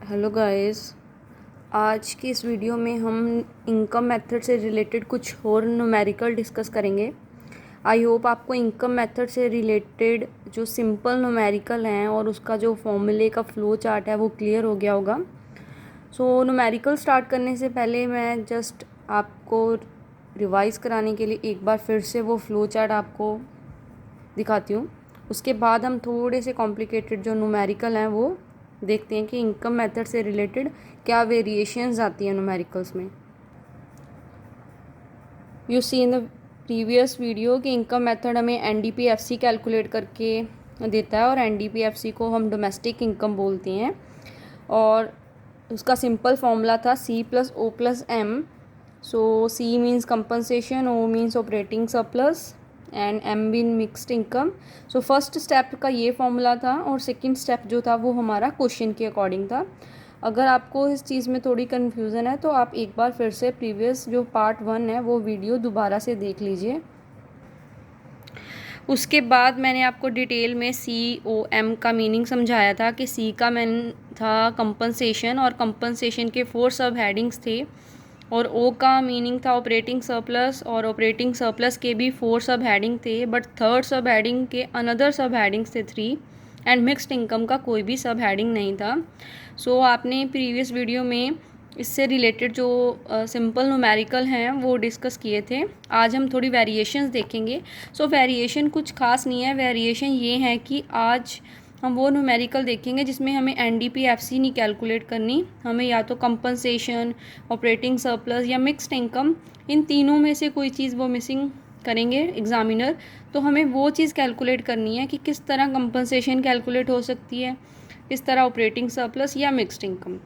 Hello guys. आज की इस वीडियो में हम इनकम मेथड से रिलेटेड कुछ और न्यूमेरिकल डिस्कस करेंगे। आई होप आपको इनकम मेथड से रिलेटेड जो सिंपल न्यूमेरिकल हैं और उसका जो फॉर्मूले का फ्लो चार्ट है वो क्लियर हो गया होगा। सो न्यूमेरिकल स्टार्ट करने से पहले मैं जस्ट आपको रिवाइज़ कराने के लिए एक बार फिर से वो फ्लो चार्ट आपको दिखाती हूँ। उसके बाद हम थोड़े से कॉम्प्लिकेटेड जो न्यूमेरिकल हैं वो देखते हैं कि इनकम मेथड से रिलेटेड क्या वेरिएशंस आती हैं न्यूमेरिकल्स में। You see in the previous video कि इनकम मेथड हमें एनडीपीएफसी कैलकुलेट करके देता है और एनडीपीएफसी को हम डोमेस्टिक इनकम बोलते हैं और उसका सिंपल फॉर्मूला था C plus O plus M. So C means compensation, O means operating surplus and M mean mixed income. So first step का ये फॉर्मूला था और सेकंड स्टेप जो था वो हमारा क्वेश्चन के अकॉर्डिंग था। अगर आपको इस चीज़ में थोड़ी कन्फ्यूज़न है तो आप एक बार फिर से प्रीवियस जो पार्ट 1 है वो वीडियो दोबारा से देख लीजिए। उसके बाद मैंने आपको डिटेल में सी ओ एम का मीनिंग समझाया था कि सी का मीन था कंपनसेशन और कंपनसेशन के 4 सब हेडिंग्स थे और ओ का मीनिंग था ऑपरेटिंग सरप्लस और ऑपरेटिंग सरप्लस के भी 4 सब हेडिंग थे, बट थर्ड सब हेडिंग के अनदर सब हेडिंग्स थे 3 एंड मिक्स्ड इनकम का कोई भी सब हेडिंग नहीं था। सो आपने प्रीवियस वीडियो में इससे रिलेटेड जो सिंपल न्यूमेरिकल हैं वो डिस्कस किए थे। आज हम थोड़ी वेरिएशंस देखेंगे। सो वेरिएशन कुछ खास नहीं है, वेरिएशन ये है कि आज हम वो न्यूमेरिकल देखेंगे जिसमें हमें एनडीपीएफसी नहीं कैलकुलेट करनी, हमें या तो कंपनसेशन, ऑपरेटिंग सरप्लस या मिक्स्ड इनकम, इन तीनों में से कोई चीज़ वो मिसिंग करेंगे एग्जामिनर। तो हमें वो चीज़ कैलकुलेट करनी है कि किस तरह कंपनसेशन कैलकुलेट हो सकती है, किस तरह ऑपरेटिंग सरप्लस या मिक्स्ड इनकम।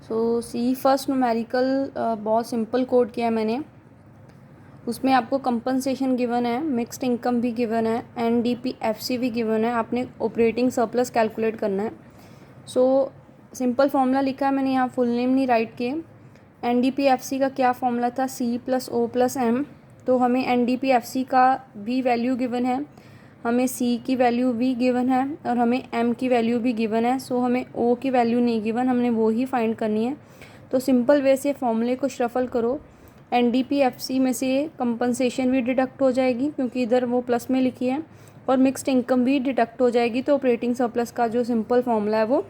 सो सी फर्स्ट न्यूमेरिकल बहुत सिंपल कोड किया है मैंने। उसमें आपको कंपनसेशन गिवन है, मिक्स्ड इनकम भी गिवन है, एनडीपीएफसी भी गिवन है, आपने ऑपरेटिंग सरप्लस कैलकुलेट करना है। सो सिंपल फार्मूला लिखा है मैंने, यहाँ फुल नेम नहीं राइट किए। एनडीपीएफसी का क्या फार्मूला था, C plus O plus M. तो हमें एनडीपीएफसी का भी वैल्यू गिवन है, हमें सी की वैल्यू भी गिवन है और हमें एम की वैल्यू भी गिवन है। सो हमें ओ की वैल्यू नहीं गिवन, हमने वो ही फाइंड करनी है। तो सिंपल वे से फॉर्मूले को शफल करो, एनडीपीएफसी में से कंपनसेशन भी डिडक्ट हो जाएगी क्योंकि इधर वो प्लस में लिखी है और मिक्स्ड इनकम भी डिडक्ट हो जाएगी। तो ऑपरेटिंग सरप्लस का जो सिंपल फॉर्मूला है वो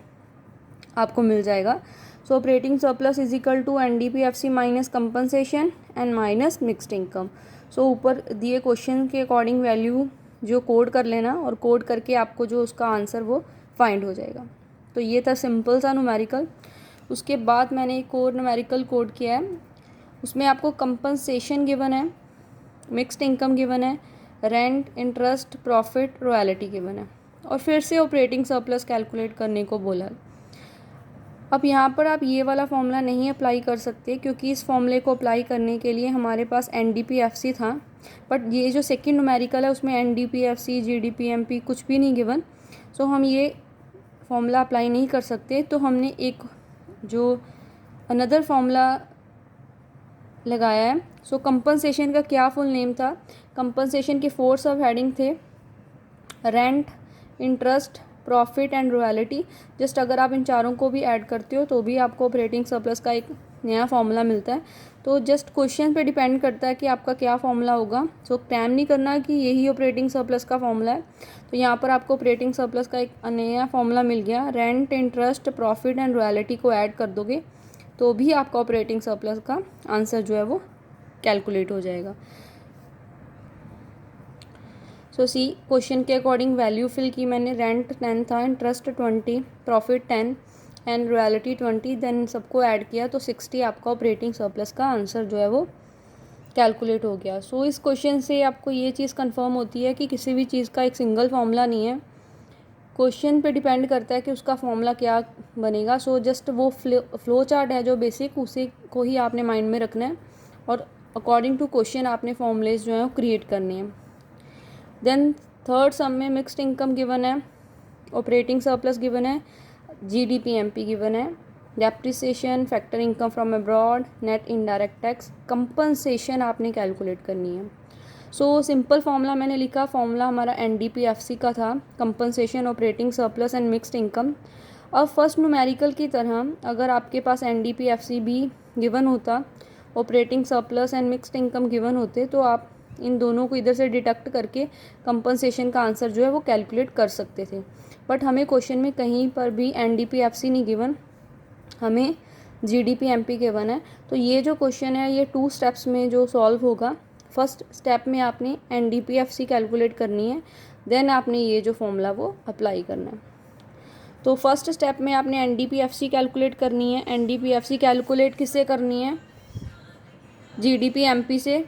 आपको मिल जाएगा। So operating surplus is equal to NDPFC minus compensation and minus mixed income. So ऊपर दिए क्वेश्चन के अकॉर्डिंग वैल्यू जो कोड कर लेना और कोड करके आपको जो उसका आंसर वो फाइंड हो जाएगा। तो ये था सिंपल सा न्यूमेरिकल। उसके बाद मैंने एक और न्यूमेरिकल कोड किया है, उसमें आपको कंपनसेशन गिवन है, मिक्स्ड इनकम गिवन है, rent, interest, profit, royalty given है और फिर से ऑपरेटिंग सरप्लस कैलकुलेट करने को बोला। अब यहाँ पर आप ये वाला फॉर्मूला नहीं अप्लाई कर सकते क्योंकि इस फॉर्मूले को अप्लाई करने के लिए हमारे पास एनडीपीएफसी था, बट ये जो सेकंड न्यूमेरिकल है उसमें एनडीपीएफसी, जीडीपीएमपी कुछ भी नहीं गिवन। सो हम ये फॉर्मूला अप्लाई नहीं कर सकते। तो हमने एक जो अनदर फॉर्मूला लगाया है। सो कंपनसेशन का क्या फुल नेम था, कंपनसेशन के 4 सब हेडिंग थे, rent, interest, profit and royalty. Just अगर आप इन चारों को भी ऐड करते हो तो भी आपको ऑपरेटिंग सरप्लस का एक नया फॉर्मूला मिलता है। तो जस्ट क्वेश्चन पे डिपेंड करता है कि आपका क्या फॉर्मूला होगा। सो टाइम नहीं करना कि यही ऑपरेटिंग सरप्लस का फॉर्मूला है। तो यहाँ पर आपको ऑपरेटिंग सरप्लस का एक नया फॉर्मूला मिल गया, rent, interest, profit and royalty को ऐड कर दोगे तो भी आपका ऑपरेटिंग सरप्लस का आंसर जो है वो कैलकुलेट हो जाएगा। सो सी क्वेश्चन के अकॉर्डिंग वैल्यू फिल की मैंने, रेंट 10 था, interest 20, profit 10 and royalty 20, then सबको ऐड किया तो 60 आपका ऑपरेटिंग सरप्लस का आंसर जो है वो कैलकुलेट हो गया। सो इस क्वेश्चन से आपको ये चीज़ कंफर्म होती है कि किसी भी चीज़ का एक सिंगल फार्मूला नहीं है, क्वेश्चन पे डिपेंड करता है कि उसका फॉर्मूला क्या बनेगा। सो जस्ट वो फ्लो चार्ट है जो बेसिक, उसी को ही आपने माइंड में रखना है और अकॉर्डिंग टू क्वेश्चन आपने फॉर्मूलेज जो है वो क्रिएट करने हैं। देन थर्ड सम में मिक्स्ड इनकम गिवन है, ऑपरेटिंग सरप्लस गिवन है, जीडीपीएमपी गिवन है, depreciation, factor income from abroad, net indirect tax, compensation आपने कैलकुलेट करनी है। सो सिंपल फॉर्मूला मैंने लिखा, फॉर्मूला हमारा NDP-FC का था, compensation, operating surplus and mixed income. अब फर्स्ट न्यूमेरिकल की तरह अगर आपके पास NDP-FC भी गिवन होता, operating surplus and mixed income given होते, तो आप इन दोनों को इधर से डिडक्ट करके कंपनसेशन का आंसर जो है वो कैलकुलेट कर सकते थे। बट हमें क्वेश्चन में कहीं पर भी NDP-FC नहीं गिवन, हमें GDP-MP गिवन है। तो ये जो क्वेश्चन है ये 2 स्टेप्स में जो सॉल्व होगा। फर्स्ट स्टेप में आपने NDP-FC कैलकुलेट करनी है, देन आपने ये जो फॉर्मूला वो अप्लाई करना है। तो फर्स्ट स्टेप में आपने NDP-FC कैलकुलेट करनी है। NDP-FC कैलकुलेट किससे करनी है? GDP-MP से।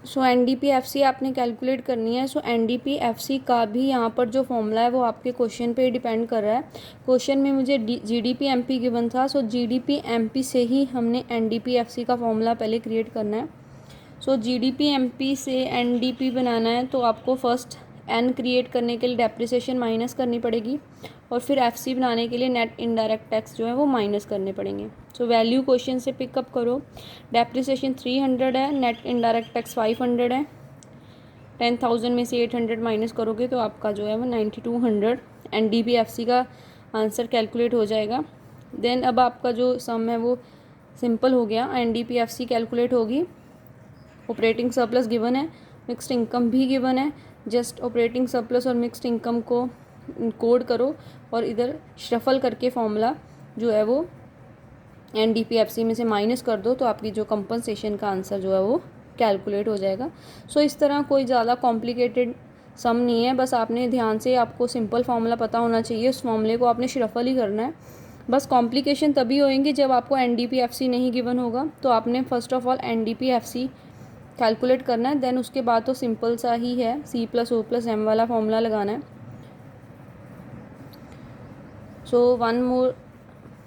सो NDP-FC आपने कैलकुलेट करनी है। सो NDP-FC का भी यहाँ पर जो फॉर्मूला है वो आपके क्वेश्चन पे डिपेंड कर रहा है। क्वेश्चन में मुझे GDP-MP गिवन था, सो GDP-MP से ही हमने NDP-FC का फॉर्मूला पहले क्रिएट करना है। सो GDP-MP से NDP बनाना है तो आपको फर्स्ट N क्रिएट करने के लिए डेप्रिसिएशन माइनस करनी पड़ेगी, और फिर FC बनाने के लिए नेट इनडायरेक्ट टैक्स जो है वो माइनस करने पड़ेंगे। सो वैल्यू क्वेश्चन से पिकअप करो, डेप्रिसिएशन 300 है, नेट इनडायरेक्ट टैक्स 500 है, 10,000 में से 800 माइनस करोगे तो आपका जो है वो 9200 NDP-FC का आंसर कैलकुलेट हो जाएगा। देन अब आपका जो सम है वो सिंपल हो गया, NDP-FC कैलकुलेट होगी, ऑपरेटिंग सरप्लस गिवन है, मिक्स्ड इनकम भी गिवन है, जस्ट ऑपरेटिंग सरप्लस और मिक्स्ड इनकम को कोड करो और इधर शफल करके फॉर्मूला जो है वो NDP-FC में से माइनस कर दो, तो आपकी जो कंपनसेशन का आंसर जो है वो कैलकुलेट हो जाएगा। सो इस तरह कोई ज़्यादा कॉम्प्लिकेटेड सम नहीं है, बस आपने ध्यान से, आपको सिंपल फार्मूला पता होना चाहिए, उस फॉर्मूले को आपने शफल ही करना है। बस कॉम्प्लिकेशन तभी होएंगी जब आपको NDP-FC नहीं गिवन होगा, तो आपने first of all NDP-FC calculate करना है, देन उसके बाद तो सिंपल सा ही है, C+O+M वाला फॉर्मूला लगाना है। सो वन मोर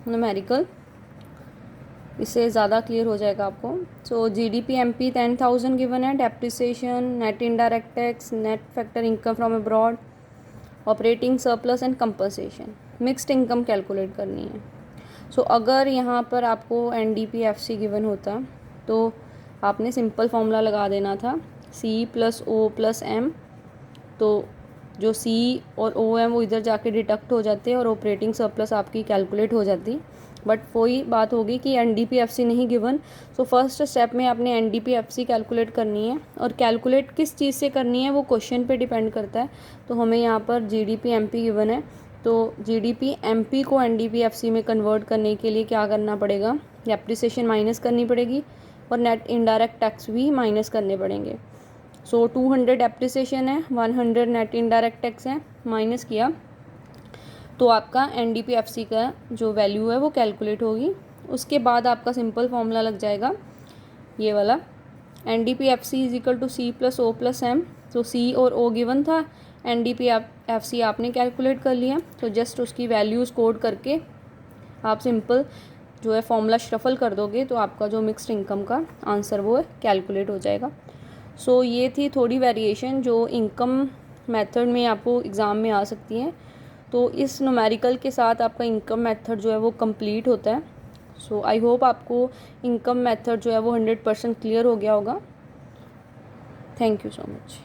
न्यूमेरिकल, इससे ज़्यादा क्लियर हो जाएगा आपको। सो GDP-MP 10,000 गिवन है, depreciation, net indirect tax, net factor income from abroad, operating surplus and compensation, mixed income calculate करनी है। सो अगर यहाँ पर आपको NDP-FC गिवन होता तो आपने सिंपल फॉर्मूला लगा देना था, C+O+M, तो जो C और O है वो इधर जाके डिडक्ट हो जाते और ऑपरेटिंग सरप्लस आपकी कैलकुलेट हो जाती। बट वही बात होगी कि NDP-FC नहीं गिवन, सो फर्स्ट स्टेप में आपने NDP-FC कैलकुलेट करनी है, और कैलकुलेट किस चीज़ से करनी है वो क्वेश्चन पे डिपेंड करता है। तो हमें यहाँ पर GDP-MP गिवन है, तो GDP-MP को NDP-FC में कन्वर्ट करने के लिए क्या करना पड़ेगा? डेप्रिसिएशन माइनस करनी पड़ेगी और नेट इनडायरेक्ट टैक्स भी माइनस करने पड़ेंगे। सो 200 डेप्रिसिएशन है, 100 नेट इनडायरेक्ट टैक्स है, माइनस किया तो आपका NDP-FC का जो वैल्यू है वो कैलकुलेट होगी। उसके बाद आपका सिंपल फॉर्मूला लग जाएगा ये वाला, NDP-FC is equal to C+O+M। तो C और O गिवन था, NDP-FC आपने कैलकुलेट कर लिया, तो जस्ट उसकी वैल्यूज़ कोड करके आप सिंपल जो है फॉर्मूला शफल कर दोगे तो आपका जो मिक्स्ड इनकम का आंसर वो कैलकुलेट हो जाएगा। सो ये थी थोड़ी वेरिएशन जो इनकम मेथड में आपको एग्ज़ाम में आ सकती हैं। तो इस न्यूमेरिकल के साथ आपका इनकम मेथड जो है वो कंप्लीट होता है। सो आई होप आपको इनकम मेथड जो है वो 100% क्लियर हो गया होगा। Thank you so much.